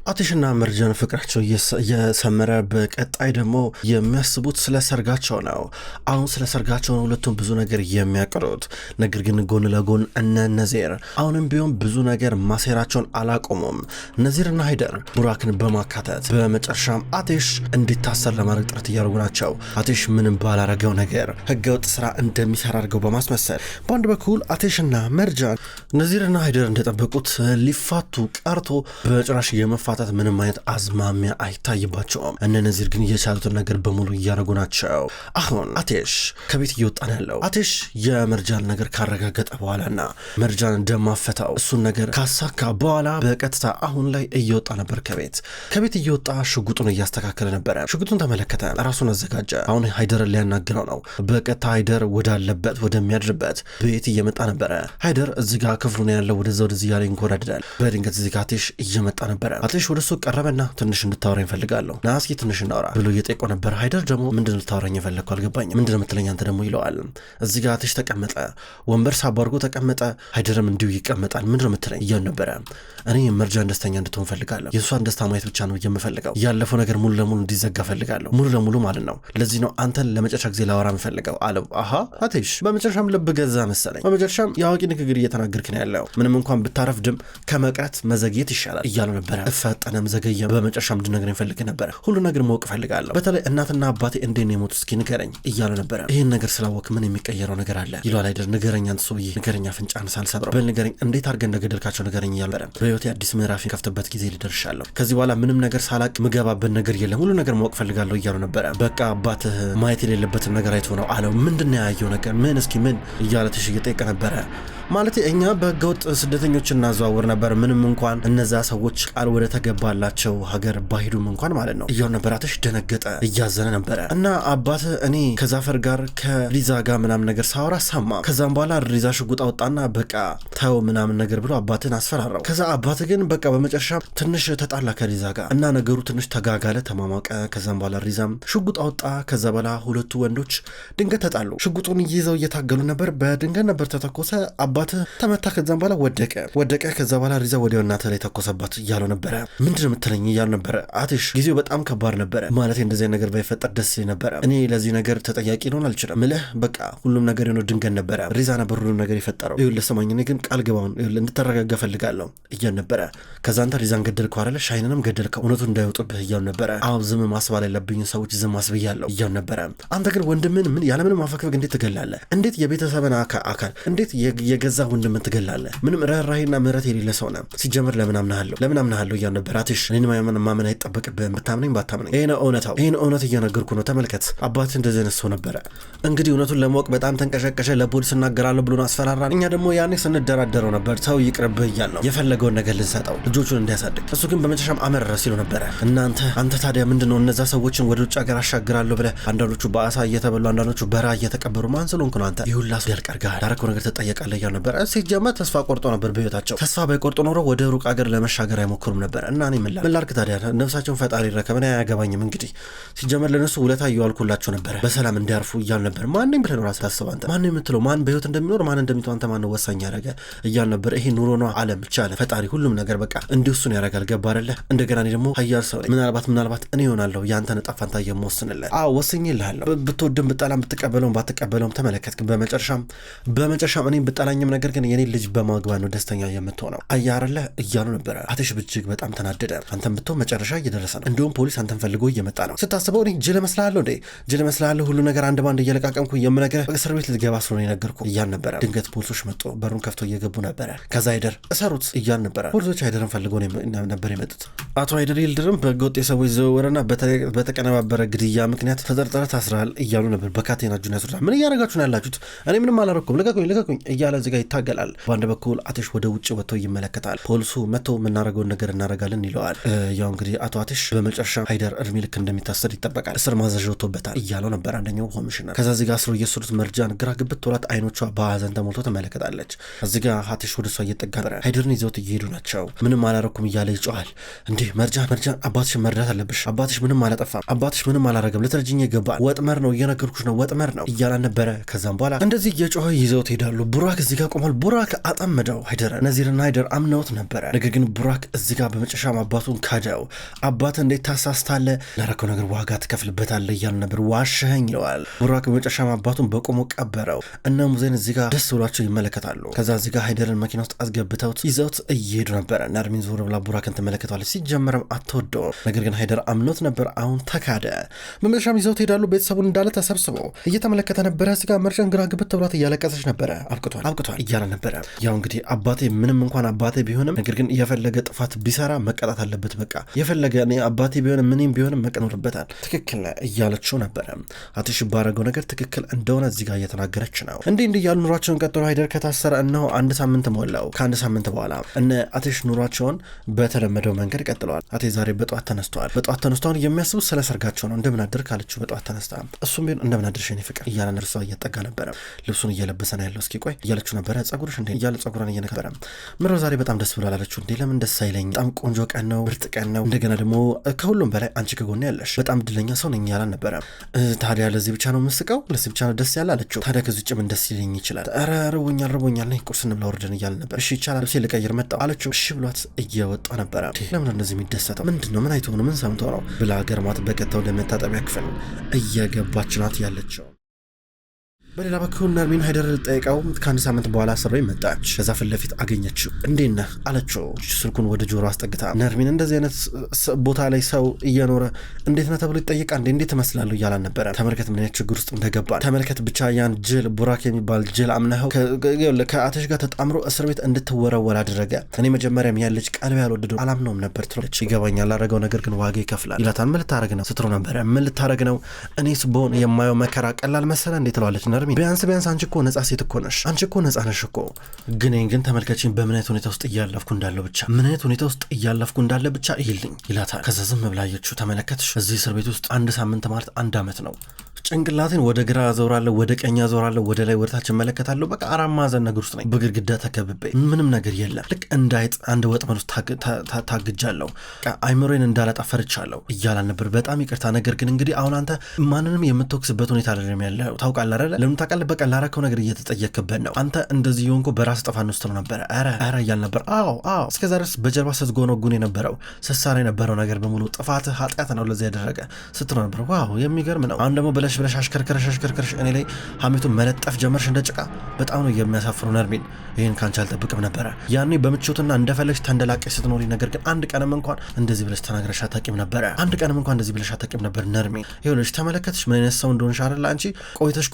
አትሽና መርጃን ፍቅራቸው የሰመረ በቀጣይ ደግሞ የሚያስቡት ስለ ሰርጋቸው ነው። አሁን ስለ ሰርጋቸው ሁለቱም ብዙ ነገር የሚያቀሩት ነገር ግን ጎን ለጎን እነ ነዚር አሁንም ቢሆን ብዙ ነገር ማሴራቸውን አላቆሙም። ነዚርና ሃይደር ቡራክን በማካተት በመጨረሻም አትሽ እንዲታሰር ለማድረግ ጥረት እያደረጉ ናቸው። አትሽ ምንም ባላረገው ነገር ህገወጥ ስራ እንደሚሰራ አድርገው በማስመሰል በአንድ በኩል አትሽና መርጃን ነዚርና ሃይደር እንደጠበቁት ሊፋቱ ቀርቶ በመጨረሻ የመፋታት ምንም አይነት አዝማሚያ አይታይባቸውም። እነ ነዚር ግን የቻሉትን ነገር በሙሉ እያደረጉ ናቸው። አሁን አትሽ ከቤት እየወጣ ነው ያለው። አትሽ የመርጃን ነገር ካረጋገጠ በኋላና መርጃን እንደማፈታው እሱን ነገር ካሳካ በኋላ በቀጥታ አሁን ላይ እየወጣ ነበር። ከቤት እየወጣ ሽጉጡን እያስተካከለ ነበረ። ሽጉጡን ተመለከተ፣ ራሱን አዘጋጀ። አሁን ሃይደርን ሊያናግረው ነው። በቀጥታ ሃይደር ወዳለበት ወደሚያድርበት ቤት እየመጣ ነበረ። ሃይደር እዚህ ጋር ክፍሉን ያለው ወደዚህ ያለ ይንኮራደዳል። በድንገት እዚህ ጋር አትሽ እየመጣ ነበረ። አትሽ ወደሱ ቀረበና ትንሽ እንድታወራኝ ፈልጋለሁ ና እስኪ ትንሽ እናውራ ብሎ እየጠየቀው ነበር። ሃይደር ደግሞ ምንድነው ልታወራኝ የፈለግከው አልገባኝም፣ ምንድነው የምትለኝ አንተ ደግሞ ይለዋል። እዚህ ጋር አትሽ ተቀመጠ፣ ወንበር ሳብ አድርጎ ተቀመጠ። ሃይደርም እንዲሁ ይቀመጣል። ምንድነው የምትለኝ እያሉ ነበረ። እኔ መርጃን ደስተኛ እንድትሆን ፈልጋለሁ፣ የእሷን ደስታ ማየት ብቻ ነው የምፈልገው። ያለፈው ነገር ሙሉ ለሙሉ እንዲዘጋ ፈልጋለሁ፣ ሙሉ ለሙሉ ማለት ነው። ለዚህ ነው አንተን ለመጨረሻ ጊዜ ላወራ የምፈልገው አለው። አሃ አትሽ በመጨረሻም ልብ ገዛ መሰለኝ። በመጨረሻም የአዋቂ ንግግር እየተናገርክ ነው ያለው። ምንም እንኳን ብታረፍድም ከመቅረት መዘግየት ይሻላል እያሉ ነበረ። ፈጠነም ዘገየ። በመጨረሻም እንድነግረኝ ፈልግ ነበረ። ሁሉ ነገር ማወቅ ፈልጋለሁ፣ በተለይ እናትና አባቴ እንዴት ነው የሞቱ እስኪ ንገረኝ እያሉ ነበረ። ይህን ነገር ስላወቅ ምን የሚቀየረው ነገር አለ ይለዋል ሃይደር። ንገረኝ አንተ ሰውዬ ንገረኝ፣ አፍንጫህን ሳልሰብረው በል ንገረኝ፣ እንዴት አድርገህ እንደገደልካቸው ንገረኝ እያሉ ነበረ። በህይወቴ አዲስ ምዕራፍ ከፍትበት ጊዜ ሊደርሻለሁ። ከዚህ በኋላ ምንም ነገር ሳላቅ ምገባበት ነገር የለም፣ ሁሉ ነገር ማወቅ ፈልጋለሁ እያሉ ነበረ። በቃ አባትህ ማየት የሌለበትን ነገር አይቶ ነው አለው። ምንድን ነው ያየው ነገር ምን እስኪ ምን እያለ ትሽ እየጠየቀ ነበረ። ማለት እኛ በህገወጥ ስደተኞች እናዘዋወር ነበር፣ ምንም እንኳን እነዛ ሰዎች ቃል ወደ ተገባላቸው ሀገር ባይሄዱም እንኳን ማለት ነው እያሉ ነበር። አትሽ ደነገጠ፣ እያዘነ ነበረ። እና አባት እኔ ከዛፈር ጋር ከሊዛ ጋር ምናምን ነገር ሳወራ ሰማ። ከዛም በኋላ ሪዛ ሽጉጥ አወጣና በቃ ተው ምናምን ነገር ብሎ አባትን አስፈራራው። ከዛ አባት ግን በቃ በመጨረሻ ትንሽ ተጣላ ከሊዛ ጋር እና ነገሩ ትንሽ ተጋጋለ፣ ተማማቀ። ከዛም በኋላ ሪዛም ሽጉጥ አወጣ። ከዛ በኋላ ሁለቱ ወንዶች ድንገት ተጣሉ። ሽጉጡን ይዘው እየታገሉ ነበር። በድንገት ነበር ተተኮሰ። አባት ተመታ። ከዛም በኋላ ወደቀ። ከዛ በኋላ ሪዛ ወዲያው እናተ ላይ ተኮሰባት እያለው ነበረ። ምንድነው የምትለኝ እያሉ ነበረ። አትሽ ጊዜው በጣም ከባድ ነበረ። ማለት እንደዚህ ነገር ባይፈጠር ደስ ነበረ። እኔ ለዚህ ነገር ተጠያቂ ልሆን አልችልም ምልህ በቃ ሁሉም ነገር የሆነ ድንገት ነበረ። ሪዛ ነበር ሁሉም ነገር የፈጠረው። ይኸውልህ ስማኝ፣ እኔ ግን ቃል ግባውን እንድትረጋጋ ፈልጋለሁ እያሉ ነበረ። ከዛ አንተ ሪዛን ገደልከው አይደለ? ሻይንንም ገደልከው፣ እውነቱ እንዳይወጡብህ እያሉ ነበረ። አዎ ዝም ማስባል ያለብኝ ሰዎች ዝም ማስብያለሁ እያሉ ነበረ። አንተ ግን ወንድምን ምን ያለምንም ማፈግፈግ እንዴት ትገላለህ? እንዴት የቤተሰብን አካል እንዴት የገዛ ወንድምን ትገላለህ? ምንም ርህራሄና ምህረት የሌለ ሰው ነህ። ሲጀምር ለምን አምናሃለሁ እያሉ ነበር። አትሽ እኔን ማመን አይጠበቅብህም፣ ብታምነኝ ባታምነኝ ይሄን እውነት እየነገርኩ ነው። ተመልከት አባት እንደዚህ አይነት ሰው ነበረ። እንግዲህ እውነቱን ለማወቅ በጣም ተንቀሸቀሸ። ለፖሊስ እናገራለሁ ብሎን አስፈራራን። እኛ ደግሞ ያኔ ስንደራደረው ነበር ሰው ይቅርብህ እያልነው የፈለገውን ነገር ልንሰጠው ልጆቹን እንዲያሳድግ። እሱ ግን በመጨረሻም አመረረ ሲሉ ነበረ። አንተ ታዲያ ምንድነው እነዛ ሰዎችን ወደ ውጭ ሀገር አሻግራለሁ ብለህ አንዳንዶቹ በአሳ እየተበሉ አንዳንዶቹ በራ እየተቀበሩ ማን ስለሆንክ ነው አንተ ይሁላ ያልቀርጋል ዳረከው ነገር ትጠየቃለህ እያሉ ነበረ። ሲጀመር ተስፋ ቆርጦ ነበር በህይወታቸው። ተስፋ ባይቆርጡ ኖሮ ወደ ሩቅ ሀገር ለመሻገር አይሞክሩም ነበር። እና እኔ ምን ላድርግ ታዲያ ነፍሳቸውን ፈጣሪ ይረከብ፣ እኔ አያገባኝም። እንግዲህ ሲጀመር ለነሱ ውለታ እየዋልኩላቸው ነበረ በሰላም እንዲያርፉ እያሉ ነበር። ማንም ብለህ ነው ራስህ ታስብ አንተ ማንም የምትለው ማን በህይወት እንደሚኖር ማን እንደሚተው አንተ ማን ነው ወሳኝ ያደረገ እያሉ ነበር። ይሄ ኑሮ ነው ዓለም ብቻ አለ ፈጣሪ ሁሉም ነገር በቃ እንዲውሱን ያደርጋል። ገባ አይደለ? እንደገና እኔ ደግሞ ሀያል ሰው ነኝ። ምናልባት እኔ ይሆናለሁ ያንተን ዕጣ ፈንታ የምወስንልህ። አዎ ወስኜልሃለሁ። ብትወድም ብጠላም ባትቀበለውም ተመለከትክ። በመጨረሻም እኔም ብጠላኝም ነገር ግን የኔ ልጅ በማግባት ነው ደስተኛ የምትሆነው አያረለ እያሉ ነበረ። አትሽ እጅግ በጣም ተናደደ። አንተም ብትሆን መጨረሻ እየደረሰ ነው። እንዲሁም ፖሊስ አንተን ፈልጎ እየመጣ ነው። ስታስበው እኔ ጅል እመስልሃለሁ ሁሉ ነገር አንድ ባንድ እየለቃቀምኩ የምነግርህ እስር ቤት ልትገባ ስለሆነ የነገርኩ እያል ነበረ። ድንገት ፖሊሶች መጡ። በሩን ከፍቶ እየገቡ ነበረ። ከዛ ሃይደር እሰሩት እያል ነበረ። ፖሊሶች ሃይደርን ፈልጎ ነበር የመጡት። አቶ ሃይደር ይልድርም በህገወጥ የሰዎች ዝውውርና በተቀነባበረ ግድያ ምክንያት ተጠርጥረህ ታስረሃል እያሉ ነበር። በካቴና እጁን ያስሩታል። ምን እያደረጋችሁ ነው ያላችሁት? እኔ ምንም አላረኩም፣ ልቀቁኝ እያለ እዚህ ጋር ይታገላል። በአንድ በኩል አትሽ ወደ ውጭ ወጥቶ ይመለከታል። ፖሊሱ መጥቶ የምናደርገውን ነገር እናደርጋለን ይለዋል። ያው እንግዲህ አቶ አትሽ በመጨረሻ ሃይደር እድሜ ልክ እንደሚታሰር ይጠበቃል። እስር ማዘዣ ወጥቶበታል እያለው ነበር አንደኛው ኮሚሽነር። ከዛ እዚህ ጋር እየሰሩት መርጃን ግራ ግብት ብሏት አይኖቿ በሀዘን ተሞልቶ ተመለከታለች። እዚህ ጋር አትሽ ወደ እሷ እየጠጋ ሃይደርን ይዘውት እየሄዱ ናቸው። ምንም አላረኩም እያለ ይጮሃል። እንዴ መርጃን አባትሽን መርዳት አለብሽ። አባትሽ ምንም አላጠፋም፣ አባትሽ ምንም አላረገም፣ ልትረጅኝ ይገባል። ወጥመር ነው እየነገርኩሽ ነው፣ ወጥመር ነው እያላን ነበረ። ከዛም በኋላ እንደዚህ እየጮኸ ይዘውት ሄዳሉ። ቡራክ እዚህ ጋር ቆሟል። ቡራክ አጠመደው ሃይደርን። ነዚርና ሃይደር አምነውት ነበረ። ነገር ግን ቡራክ እዚህ ጋር በመጨረሻም አባቱን ካደው። አባት እንዴት ታሳስታለ? ላረከው ነገር ዋጋ ትከፍልበታለ እያሉ ነበር። ዋሸኸኝ ይለዋል። ቡራክ በመጨረሻም አባቱን በቆሞ ቀበረው። እነ ሙዜን እዚህ ጋር ደስ ብሏቸው ይመለከታሉ። ከዛ እዚህ ጋር ሃይደርን መኪና ውስጥ አስገብተውት ይዘውት እየሄዱ ነበረ። ናርሚን ዞር ብላ ቡራክን ትመለከተዋለች። ሲጀመረም አትወደውም። ነገር ግን ሃይደር አምኖት ነበር። አሁን ተካደ። በመጨረሻም ይዘውት ሄዳሉ። ቤተሰቡን እንዳለ ተሰብስበው እየተመለከተ ነበረ። እዚህ ጋር መርጃን ግራ ግብት ብሏት እያለቀሰች ነበረ። አብቅቷል እያለ ነበረ። ያው እንግዲህ አባቴ ምንም እንኳን አባቴ ቢሆንም ነገር ግን የፈለገ ጥፋት ቢሰራ መቀጣት አለበት። በቃ የፈለገ አባቴ ቢሆንም ምንም ቢሆንም መቀኖርበታል። ትክክል እያለችው ነበረ። አትሽ ባረገው ነገር ትክክል እንደሆነ እዚህ ጋር እየተናገረች ነው። እንዲህ እያሉ ኑሯቸውን ቀጥሎ ሃይደር ከታሰረ እነሆ 1 ሳምንት ሞላው። ከ1 ሳምንት በኋላ እነ አትሽ ኑሯቸውን በተለመደው መንገድ ቀጥለዋል። አቴ ዛሬ በጠዋት ተነስተዋል። የሚያስቡት ስለ ሰርጋቸው ነው። እንደምን አደርክ አለችው በጠዋት ተነስታ። እሱም ቢሆን እንደምን አደርሽ የኔ ፍቅር እያለ እርሷ እየጠጋ ነበረ። ልብሱን እየለበሰ ነው ያለው። እስኪ ቆይ እያለችው ነበረ። ጸጉርሽ እንዴ እያለ ጸጉሯን እየነከረ ምረው ዛሬ በጣም ደስ ብሏል አለችው። እንዴ ለምን ደስ አይለኝ? በጣም ቆንጆ ቀን ነው፣ ምርጥ ቀን ነው። እንደገና ደግሞ ከሁሉም በላይ አንቺ ከጎኔ ያለሽ በጣም እድለኛ ሰው ነኝ ያላን ነበረ። ታዲያ ለዚህ ብቻ ነው የምስቀው? ለዚህ ብቻ ነው ደስ ያለ አለችው። ታዲያ ከዚህ ውጭ ምን ደስ ይለኝ ይችላል? ኧረ ርቦኛል ነኝ ቁርስ እንብላ ወርደን እያለ ነበር። እሺ ይቻላል፣ ልብሴ ልቀይር መጣሁ አለችው። እሺ ብሏት እየወጣ ነበረ። ለምን እንደዚህ የሚደሰተው ምንድነው? ምን አይቶ ነው? ምን ሰምቶ ነው ብላ ገርማት በቀጥታ ወደ መታጠቢያ ክፍል እየገባች ናት ያለችው። በሌላ በኩል ናርሚን ሃይደር ልጠይቀው ከ1 ሳምንት በኋላ አስረው መጣች። ከዛ ፊት ለፊት አገኘችው። እንዴት ነህ አለችው። ስልኩን ወደ ጆሮ አስጠግታ ናርሚን እንደዚህ አይነት ቦታ ላይ ሰው እየኖረ እንዴት ነህ ተብሎ ይጠይቃል እንዴት ትመስላለሁ እያላን ነበረ። ተመልከት ምን አይነት ችግር ውስጥ እንደገባን ተመልከት። ብቻ ያን ጅል ቡራክ የሚባል ጅል አምነኸው ከአተሽ ጋር ተጣምሮ እስር ቤት እንድትወረወር አደረገ። እኔ መጀመሪያም ያለች ቀልብ ያልወደደው አላምነውም ነበር ትላለች። ይገባኛል፣ ላደረገው ነገር ግን ዋጋ ይከፍላል ይላታል። ምን ልታረግ ነው ስትሮ ነበረ። ምን ልታረግ ነው? እኔስ በሆን የማየው መከራ ቀላል መሰለ እንዴ ትለዋለች። ቢያንስ አንቺ እኮ ነጻ ሴት እኮ ነሽ፣ አንቺ እኮ ነጻ ነሽ እኮ። ግን ተመልከችኝ በምን አይነት ሁኔታ ውስጥ እያለፍኩ እንዳለ ብቻ ይልኝ ይላታል። ከዛ ዝም ብላ አየችው። ተመለከትሽ እዚህ እስር ቤት ውስጥ 1 ሳምንት ማለት 1 ዓመት ነው። ጭንቅላቴን ወደ ግራ አዞራለሁ፣ ወደ ቀኝ አዞራለሁ፣ ወደ ላይ ወደታች እመለከታለሁ። በቃ 4 ማዕዘን ነገር ውስጥ ነኝ። በግድግዳ ተከብቤ ምንም ነገር የለም። ልክ እንዳይጥ አንድ ወጥመድ ውስጥ ታግጃለሁ። አይምሮዬን እንዳላጣፈርቻለሁ እያላን ነበር። በጣም ይቅርታ፣ ነገር ግን እንግዲህ አሁን አንተ ማንንም የምትወቅስበት ሁኔታ አይደለም ያለው። ታውቃለህ አይደል? ለምን ታውቃለህ? በቃ ላረከው ነገር እየተጠየቅበት ነው። አንተ እንደዚህ የሆንኩ በራስ ጥፋት ነው ስትለው ነበረ። ኧረ እያል ነበር። አዎ እስከዛ ድረስ በጀርባ ስትጎነጉን የነበረው ስትሰራ የነበረው ነገር በሙሉ ጥፋት ኃጢአት ነው ለዚህ ያደረገ ስትለው ነበር። ዋው የሚገርም ነው። አሁን ደግሞ ብለሽ አሽከርከረሽ እኔ ላይ ሀሜቱን መለጠፍ ጀመርሽ እንደ ጭቃ። በጣም ነው የሚያሳፍሩ ናርሚን። ይህን ካንቺ አልጠብቅም ነበረ። ያኔ በምቾትና እንደፈለግሽ ተንደላቀሽ ስትኖሪ፣ ነገር ግን አንድ ቀንም እንኳን እንደዚህ ብለሽ ተናግረሽ አታውቂም ነበረ። ናርሚን ይኸውልሽ ተመለከትሽ ምን አይነት ሰው እንደሆንሽ አይደል? አንቺ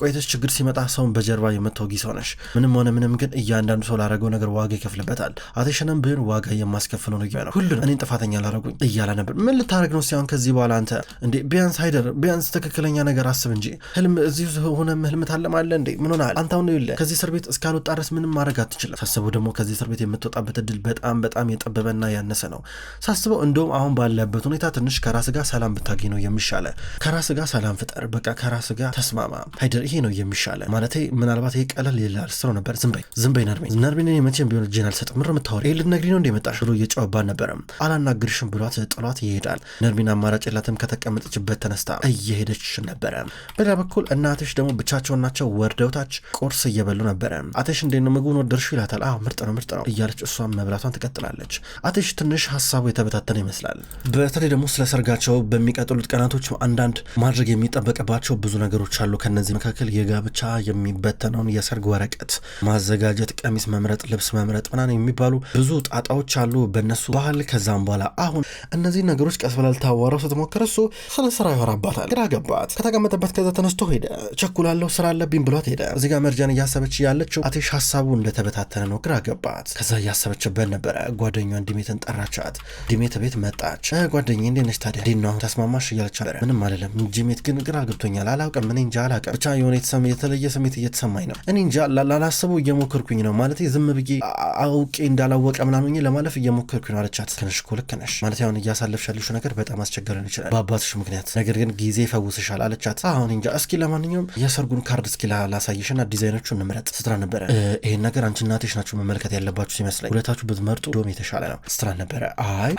ቆይተሽ ችግር ሲመጣ ሰውን በጀርባ የምትወጊ ሰው ነሽ። ምንም ሆነ ምንም ግን እያንዳንዱ ሰው ላረገው ነገር ዋጋ ይከፍልበታል። አቴሽንም ቢሆን ዋጋ የማስከፍለው ነው እያለ ሁሉንም እኔን ጥፋተኛ ላረጉኝ እያለ ነበር። ምን ልታረግ ነው ሲሆን ከዚህ በኋላ አንተ እንዴ? ቢያንስ ሃይደር ቢያንስ ትክክለኛ ነገር አስብ እንጂ ህልም እዚህ ሆነ ህልም ታለማለህ እንዴ? ምን ሆነሃል አንተ? አሁን ይኸውልህ ከዚህ እስር ቤት እስካልወጣ ድረስ ምንም ማድረግ አትችልም። ሳስበው ደግሞ ከዚህ እስር ቤት የምትወጣበት እድል በጣም የጠበበና ያነሰ ነው ሳስበው። እንደውም አሁን ባለበት ሁኔታ ትንሽ ከራስ ጋር ሰላም ብታገኝ ነው የሚሻለ። ከራስ ጋር ሰላም ፍጠር፣ በቃ ከራስ ጋር ተስማማ ሃይደር፣ ይሄ ነው የሚሻለ። ማለት ምናልባት ይሄ ቀለል ይላል ስትለው ነበር። ዝም በይ ናርሚን መቼም ቢሆን እጄን አልሰጥም። ምር የምታወሪ ይሄ ልትነግሪኝ ነው እንደመጣሽ ብሎ እየጨዋባን ነበረም። አላናግርሽም ብሏት ጥሏት ይሄዳል። ናርሚን አማራጭ የላትም። ከተቀመጠችበት ተነስታ እየሄደች ነበረ። በሌላ በኩል እናትሽ ደግሞ ብቻቸውን ናቸው። ወርደውታች ቁርስ እየበሉ ነበረ። አትሽ እንዴት ነው ምግቡን ወደድሽ ይላታል። ምርጥ ነው እያለች እሷም መብላቷን ትቀጥላለች። አትሽ ትንሽ ሀሳቡ የተበታተነ ይመስላል። በተለይ ደግሞ ስለ ሰርጋቸው በሚቀጥሉት ቀናቶች አንዳንድ ማድረግ የሚጠበቅባቸው ብዙ ነገሮች አሉ። ከነዚህ መካከል የጋብቻ የሚበተነውን የሰርግ ወረቀት ማዘጋጀት፣ ቀሚስ መምረጥ፣ ልብስ መምረጥ ምናምን የሚባሉ ብዙ ጣጣዎች አሉ በእነሱ ባህል። ከዛም በኋላ አሁን እነዚህ ነገሮች ቀስ ብላ ልታዋራው ስትሞክር እሱ ስለ ስራ ያወራባታል። ግራ ገባት። ከተቀመጠበት ከዛ ተነስቶ ሄደ። ቸኩላለሁ ስራ አለብኝ ብሏት ሄደ። እዚህ ጋር መርጃን እያሰበች ያለችው አቴሽ ሀሳቡ እንደተበታተነ ነው። ግራ ገባት። ከዛ እያሰበችበት ነበረ። ጓደኛዋን ዲሜትን ጠራቻት። ዲሜት ቤት መጣች። ጓደኛዬ እንዴት ነች ታዲያ? እንዴት ነው ተስማማሽ? እያለች ምንም አይደለም ዲሜት፣ ግን ግራ ገብቶኛል። አላውቅም፣ እኔ እንጃ አላውቅም። ብቻ የሆነ የተለየ ስሜት እየተሰማኝ ነው። እኔ እንጃ ላላስበው እየሞከርኩኝ ነው። ማለት ዝም ብዬ አውቄ እንዳላወቀ ምናምን ለማለፍ እየሞከርኩኝ ነው አለቻት። ትንሽ እኮ ልክ ነሽ። ማለት አሁን እያሳለፍሽ ያለሽው ነገር በጣም አስቸጋሪ ይችላል በአባትሽ ምክንያት፣ ነገር ግን ጊዜ ይፈውስሻል አለቻት። አሁን እንጃ። እስኪ ለማንኛውም የሰርጉን ካርድ እስኪ ላሳይሽና ዲዛይኖቹን እንምረጥ ስትራ ነበረ። ይሄን ነገር አንቺ እናትሽ ናችሁ መመልከት ያለባችሁ ሲመስለኝ፣ ሁለታችሁ ብትመርጡ ዶም የተሻለ ነው ስትራ ነበረ።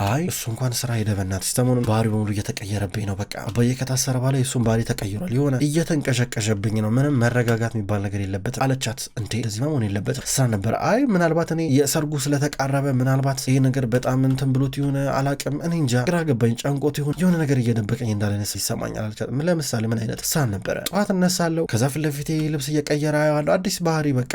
አይ እሱ እንኳን ስራ ሄደ በእናትሽ፣ ሰሞኑን ባህሪ በሙሉ እየተቀየረብኝ ነው። በቃ አባዬ ከታሰረ በኋላ የእሱን ባህሪ ተቀይሯል። የሆነ እየተንቀሸቀሸብኝ ነው። ምንም መረጋጋት የሚባል ነገር የለበትም አለቻት። እንዴ እንደዚህ መሆን የለበትም ስትራ ነበረ። አይ ምናልባት እኔ የሰርጉ ስለተቃረበ ምናልባት ይሄ ነገር በጣም እንትን ብሎት የሆነ አላቅም፣ እኔ እንጃ፣ ግራ ገባኝ፣ ጨንቆት ይሁን የሆነ ነገር እየደበቀኝ እንዳለነስ ይሰማኛል አለቻት። ለምሳሌ ምን አይነት ስትራ ነበረ። ጠዋት እነሳለሁ፣ ከዛ ፊት ለፊቴ ልብስ እየቀየረ አየዋለሁ፣ አዲስ ባህሪ በቃ።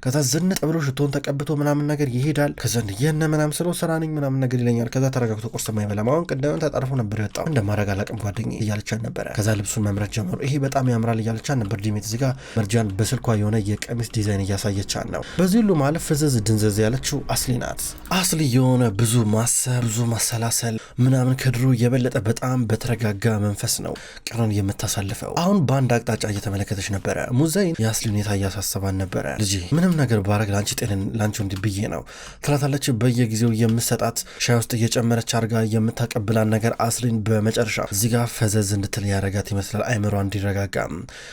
ከዛ ዝንጥ ብሎ ሽቶን ተቀብቶ ምናምን ነገር ይሄዳል። ከዛ የነ ምናምን ስለው ስራ ነኝ ምናምን ነገር ይለኛል። ከዛ ተረጋግቶ ቁርስ የማይበላም። አሁን ቅድም ተጠርፎ ነበር የወጣው፣ እንደማድረግ አላቅም ጓደኛዬ እያለቻን ነበረ። ከዛ ልብሱን መምረጥ ጀመሩ። ይሄ በጣም ያምራል እያለቻን ነበር። ዲሜት እዚህ ጋር መርጃን በስልኳ የሆነ የቀሚስ ዲዛይን እያሳየቻን ነው። በዚህ ሁሉ ማለፍ ፍዘዝ ድንዘዝ ያለችው አስሊ ናት። አስሊ የሆነ ብዙ ማሰብ ብዙ ማሰላሰል ምናምን ከድሮ የበለጠ በጣም በተረጋጋ መንፈስ ነው ቀኑን የምታሳልፈው። አሁን በአንድ አቅጣጫ እየተመለከተች ነበረ። ሙዘይን የአስሊ ሁኔታ እያሳሰባን ነበረ። ልጄ ምንም ነገር ባረግ ላንቺ ጤንን ላንቺ እንዲ ብዬ ነው ትላታለች። በየጊዜው የምሰጣት ሻይ ውስጥ እየጨመረች አርጋ የምታቀብላን ነገር አስሊን በመጨረሻ እዚህ ጋር ፈዘዝ እንድትል ያረጋት ይመስላል፣ አይምሯ እንዲረጋጋ።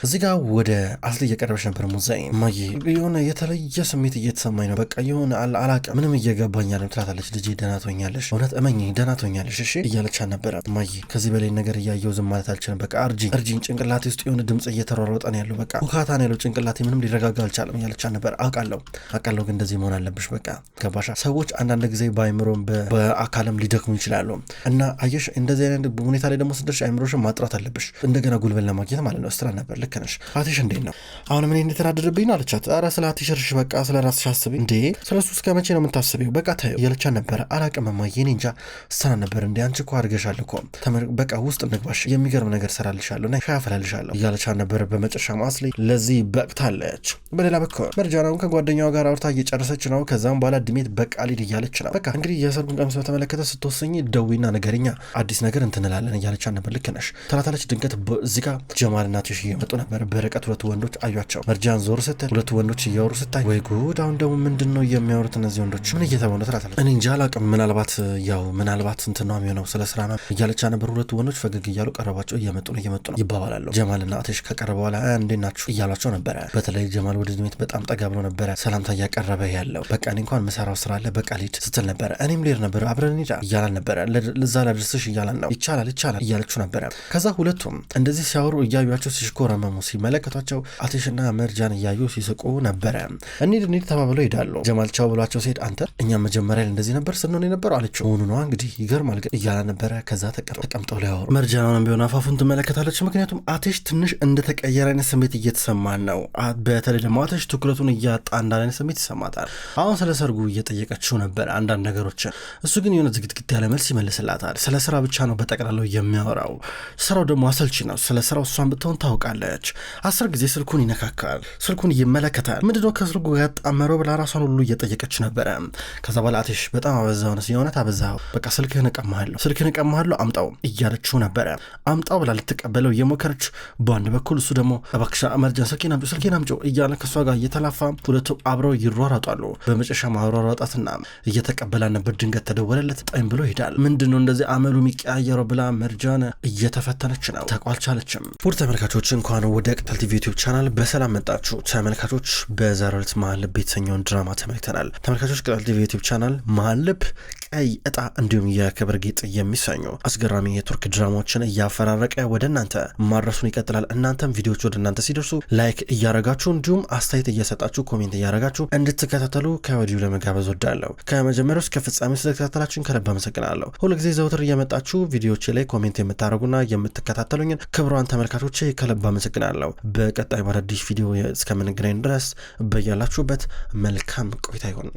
እዚህ ጋር ወደ አስሊ እየቀረበች ነበር። ሙዘይን ማዬ የሆነ የተለየ ስሜት እየተሰማኝ ነው፣ በቃ የሆነ አላቅም ምንም እየገባኝ አይደለም ትላታለች። ልጄ ደህና ትሆኛለሽ፣ እውነት እመኚ ደህና ትሆኛለሽ እሺ እያለቻ ነበረ። ማዬ ከዚህ በላይ ነገር እያየው ዝም ማለት አልችልም፣ በቃ እርጂኝ ጭንቅላቴ ውስጥ የሆነ ድምጽ እየተሯሯጠ ነው ያለው፣ በቃ ውካታ ነው ያለው ጭንቅላቴ፣ ምንም ሊረጋጋ አልቻለም እያለቻ ነበር። አውቃለሁ ግን እንደዚህ መሆን አለብሽ፣ በቃ ገባሻ? ሰዎች አንዳንድ ጊዜ በአይምሮም በአካልም ሊደክሙ ይችላሉ እና አየሽ እንደዚህ አይነት ሁኔታ ላይ ደግሞ ስደርሽ አይምሮሽን ማጥራት አለብሽ እንደገና ጉልበት ለማግኘት ማለት ነው። ስትራ ነበር። ልክ ነሽ። አትሽ እንዴት ነው አሁን ምን እንደተናደደብኝ ነው አለቻት። ኧረ ስለ አትሽ እርሽ በቃ ስለ ራስሽ አስቢ። እንዴ ስለሱ እስከ መቼ ነው የምታስቢው? በቃ ታዩ እያለቻ ነበረ። አላቅም እማዬ እኔ እንጃ ስትራ ነበር። እንዴ አንቺ እኮ አድርገሻል እኮ በቃ ውስጥ እንግባሽ፣ የሚገርም ነገር ሰራልሻለሁ እና ሻይ አፈላልሻለሁ እያለቻ ነበረ። በመጨረሻ አስሊ ለዚህ በቅታለች። በሌላ በኩል መርጃናውን ከጓደኛዋ ጋር አውርታ እየጨረሰች ነው። ከዛም በኋላ ዲሜት በቃ ሊድ እያለች ነው። በቃ እንግዲህ የሰርጉን ቀሚስ በተመለከተ ስትወሰኝ ደዊና ነገርኛ አዲስ ነገር እንትንላለን እያለቻ ነበር። ልክ ነሽ ትላታለች። ድንገት እዚህ ጋር ጀማልና ቲሽ እየመጡ ነበር። በርቀት ሁለቱ ወንዶች አዩቸው። መርጃን ዞር ስትል ሁለቱ ወንዶች እያወሩ ስታይ ወይ ጉድ፣ አሁን ደግሞ ምንድን ነው የሚያወሩት እነዚህ ወንዶች? ምን እየተባሉ ትላታለች። እኔ እንጃ አላቅም፣ ምናልባት እንትን ነው የሚሆነው ስለ ስራ ነው እያለቻ ነበር። ሁለቱ ወንዶች ፈገግ እያሉ ቀረባቸው። እየመጡ ነው ይባባላሉ። ጀማልና ቲሽ ከቀረበ በኋላ እንዴት ናችሁ እያሏቸው ነበረ። በተለይ ጀማል ወደ ዲሜት በጣም ጠጋ ብሎ ነበረ ሰላምታ እያቀረበ ያለው። በቃ እኔ እንኳን መሰራው ስራ አለ በቃ ሊድ ስትል ነበረ። እኔም ሊድ ነበር አብረን ሄዳ እያላን ነበረ። ለዛ ላድርስሽ እያላን ነው። ይቻላል እያለችው ነበረ። ከዛ ሁለቱም እንደዚህ ሲያወሩ እያዩቸው ሲሽኮረመሙ ሲመለከቷቸው አቴሽና መርጃን እያዩ ሲስቁ ነበረ። እንሂድ ተባብለው ሄዳሉ። ጀማል ቻው ብሏቸው ሲሄድ አንተ እኛ መጀመሪያ ላይ እንደዚህ ነበር ስንሆን የነበረው አለችው። ሆኑ ነው እንግዲህ ይገርማል ግን እያላ ነበረ። ከዛ ተቀምጠው ሊያወሩ መርጃናውንም ቢሆን አፋፉን ትመለከታለች። ምክንያቱም አቴሽ ትንሽ እንደተቀየረ አይነት ስሜት እየተሰማን ነው። በተለይ ደግሞ አቴሽ ትኩረቱን እያጣ እንዳለ አይነት ስሜት ይሰማታል። አሁን ስለ ሰርጉ እየጠየቀችው ነበር አንዳንድ ነገሮችን። እሱ ግን የሆነ ዝግትግት ያለ መልስ ይመልስላታል። ስለ ስራ ብቻ ነው በጠቅላላው የሚያወራው። ስራው ደግሞ አሰልቺ ነው። ስለ ስራው እሷን ብትሆን ታውቃለች። 10 ጊዜ ስልኩን ይነካካል፣ ስልኩን ይመለከታል። ምንድነው ከስልኩ ያጣመረው ብላ ራሷን ሁሉ እየጠየቀች ነበረ። ከዛ በኋላ አቴሽ በጣም አበዛው ነው የሆነ ታበዛው፣ በቃ ስልክህን እቀማሃለሁ አምጣው እያለችው ነበረ። አምጣው ብላ ልትቀበለው እየሞከረች በአንድ በኩል እሱ ደግሞ እባክሽ መርጃን ስልኬን አምጪው እያለ ከሷ ጋር እየተላፋ ሁለቱ አብረው ይሯሯጣሉ። በመጨረሻ ማሯሯጣትና እየተቀበላ ነበር። ድንገት ተደወለለት። ጣይም ብሎ ይሄዳል። ምንድነው እንደዚህ አመሉ የሚቀያየረው ብላ መርጃን እየተፈተነች ነው። ተቋልቻለችም። ውድ ተመልካቾች እንኳን ወደ ቅጠል ቲቪ ዩቲዩብ ቻናል በሰላም መጣችሁ። ተመልካቾች በዛሬው ዕለት መሀል ልብ የተሰኘውን ድራማ ተመልክተናል። ተመልካቾች ቅጠል ቲቪ ዩቲዩብ ቻናል መሀል ልብ፣ ቀይ እጣ እንዲሁም የክብር ጌጥ የሚሰኙ አስገራሚ የቱርክ ድራማዎችን እያፈራረቀ ወደ እናንተ ማድረሱን ይቀጥላል። እናንተም ቪዲዮዎች ወደ እናንተ ሲደርሱ ላይክ እያረጋችሁ እንዲሁም አስተያየት እየሰጣችሁ ኮሜንት እያረጋችሁ እንድትከታተሉ ከወዲሁ ለመጋበዝ ወዳለሁ። ከመጀመሪያው እስከ ፍጻሜ ስለተከታተላችሁን ከልብ አመሰግናለሁ። ሁልጊዜ ዘውትር እየመጣችሁ ቪዲዮዎች ላይ ኮሜንት የምታደርጉና የምትከታተሉኝን ክቡራን ተመልካቾች ከልብ አመሰግናለሁ። በቀጣይ አዲስ ቪዲዮ እስከምንገናኝ ድረስ በያላችሁበት መልካም ቆይታ ይሁን።